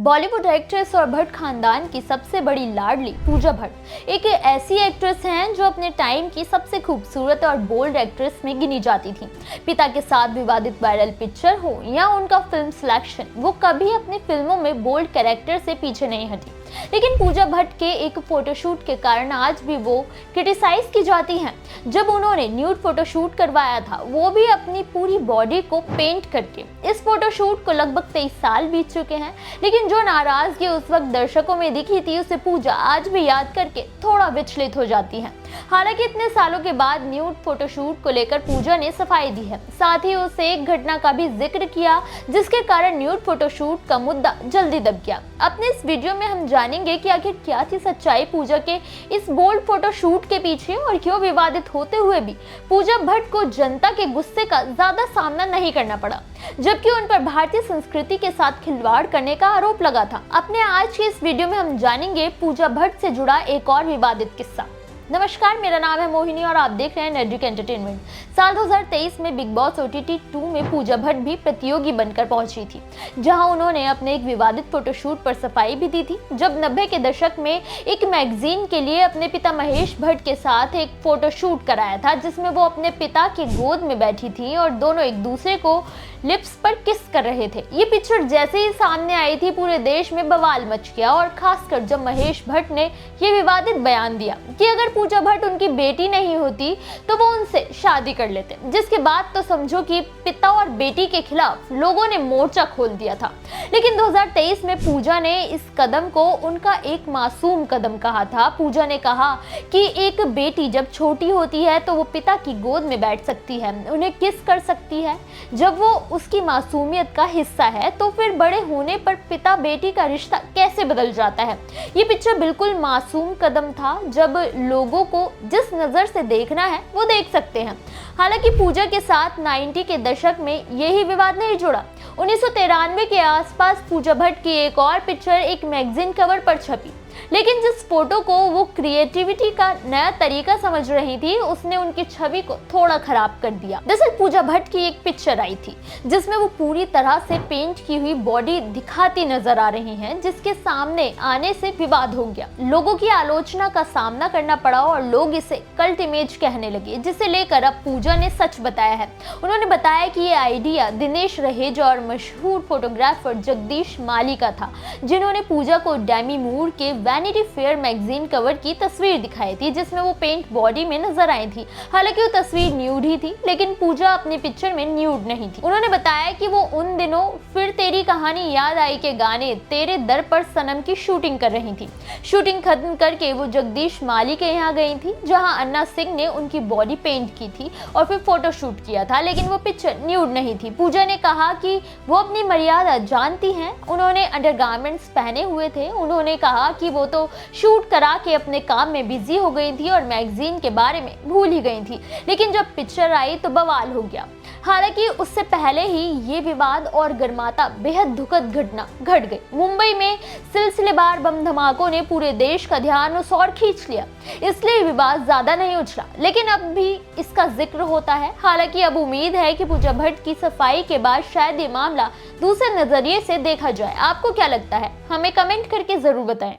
Bollywood actress और भट्ट खानदान की सबसे बड़ी लाडली पूजा भट्ट एक ऐसी एक्ट्रेस हैं जो अपने टाइम की सबसे खूबसूरत और बोल्ड एक्ट्रेस में गिनी जाती थी। पिता के साथ विवादित वायरल पिक्चर हो या उनका फिल्म सिलेक्शन, वो कभी अपनी फिल्मों में बोल्ड कैरेक्टर से पीछे नहीं हटी। लेकिन पूजा भट्ट के एक फोटोशूट के कारण आज भी वो क्रिटिसाइज की जाती हैं। जब उन्होंने न्यूड फोटोशूट करवाया था, वो भी अपनी पूरी बॉडी को पेंट करके। इस फोटोशूट को लगभग 23 साल बीत चुके हैं, लेकिन जो नाराजगी उस वक्त दर्शकों में दिखी थी, उसे पूजा आज भी याद करके थोड़ा विचलित हो जाती है। हालांकि इतने सालों के बाद न्यूड फोटोशूट को लेकर पूजा ने सफाई दी है। साथ ही उसे एक घटना का भी जिक्र किया, जिसके कारण न्यूड फोटोशूट का मुद्दा जल्दी दब गया। अपने इस वीडियो में हम जानेंगे कि आखिर क्या थी सच्चाई पूजा के इस बोल्ड फोटोशूट के पीछे और क्यों विवादित होते हुए भी पूजा भट्ट को जनता के गुस्से का ज्यादा सामना नहीं करना पड़ा, जबकि उन पर भारतीय संस्कृति के साथ खिलवाड़ करने का आरोप लगा था। अपने आज के इस वीडियो में हम जानेंगे पूजा भट्ट से जुड़ा एक और विवादित किस्सा। नमस्कार, मेरा नाम है मोहिनी और आप देख रहे हैं नेटड्रिक एंटरटेनमेंट। साल 2023 में बिग बॉस OTT 2 में पूजा भट्ट भी प्रतियोगी बनकर पहुंची थी, जहां उन्होंने अपने एक विवादित फोटोशूट पर सफाई भी दी थी। जब 90 के दशक में एक मैगजीन के लिए अपने पिता महेश भट्ट के साथ एक फोटोशूट कराया था, जिसमें वो अपने पिता की गोद में बैठी थी और दोनों एक दूसरे को लिप्स पर किस कर रहे थे। ये पिक्चर जैसे ही सामने आई थी, पूरे देश में बवाल मच गया, और खासकर जब महेश भट्ट ने ये विवादित बयान दिया कि अगर पूजा भट्ट उनकी बेटी नहीं होती तो वो उनसे शादी कर लेते, जिसके बाद तो समझो कि पिता और बेटी के खिलाफ लोगों ने मोर्चा खोल दिया था। लेकिन 2023 में पूजा ने इस कदम को उनका एक मासूम कदम कहा था। पूजा ने कहा कि एक बेटी जब छोटी होती है तो वो पिता की गोद में बैठ सकती है, उन्हें किस कर सकती है। जब वो उसकी मासूमियत का हिस्सा है, तो फिर बड़े होने पर पिता बेटी का रिश्ता कैसे बदल जाता है। ये पिक्चर बिल्कुल मासूम कदम था। जब लोगों को जिस नजर से देखना है वो देख सकते हैं। हालांकि पूजा के साथ 90 के दशक में यही विवाद नहीं जुड़ा। 1993 के आसपास पूजा भट्ट की एक और पिक्चर एक मैगजीन कवर पर छपी, लेकिन जिस फोटो को वो क्रिएटिविटी का नया तरीका समझ रही थी, उसने उनकी छवि को थोड़ा खराब कर दिया। दरअसल पूजा भट्ट की एक पिक्चर आई थी जिसमें वो पूरी तरह से पेंट की हुई बॉडी दिखाती नजर आ रही हैं, जिसके सामने आने से विवाद हो गया। लोगों की आलोचना का सामना करना पड़ा और लोग इसे कल्ट इमेज कहने लगे, जिसे लेकर अब पूजा ने सच बताया है। उन्होंने बताया कि ये आइडिया दिनेश रहेजा और मशहूर फोटोग्राफर जगदीश माली का था, जिन्होंने पूजा को डेमी मूर के वैनिटी फेयर मैगजीन कवर की तस्वीर दिखाई थी, जिसमें वो पेंट बॉडी में नजर आई थी। हालांकि वो तस्वीर न्यूड ही थी, लेकिन पूजा अपनी पिक्चर में न्यूड नहीं थी। उन्होंने बताया कि वो उन दिनों फिर तेरी कहानी याद आई के गाने तेरे दर पर सनम की शूटिंग कर रही थी। शूटिंग खत्म करके वो जगदीश माली के यहाँ गई थी, जहाँ अन्ना सिंह ने उनकी बॉडी पेंट की थी और फिर फोटो शूट किया था, लेकिन वो पिक्चर न्यूड नहीं थी। पूजा ने कहा कि वो अपनी मर्यादा जानती हैं। उन्होंने अंडरगारमेंट्स पहने हुए थे। उन्होंने कहा कि वो तो शूट करा के अपने काम में बिजी हो गई थी और मैगजीन के बारे में भूल ही गई थी, लेकिन जब पिक्चर आई तो बवाल हो गया। हालांकि उससे पहले ही ये विवाद और गर्माता बेहद दुखद घटना घट गई। मुंबई में सिलसिलेवार बम धमाकों ने पूरे देश का ध्यान उस ओर खींच लिया, इसलिए विवाद ज्यादा नहीं उछला, लेकिन अब भी इसका जिक्र होता है। हालांकि अब उम्मीद है कि पूजा भट्ट की सफाई के बाद शायद ये मामला दूसरे नजरिए से देखा जाए। आपको क्या लगता है, हमें कमेंट करके जरूर बताएं।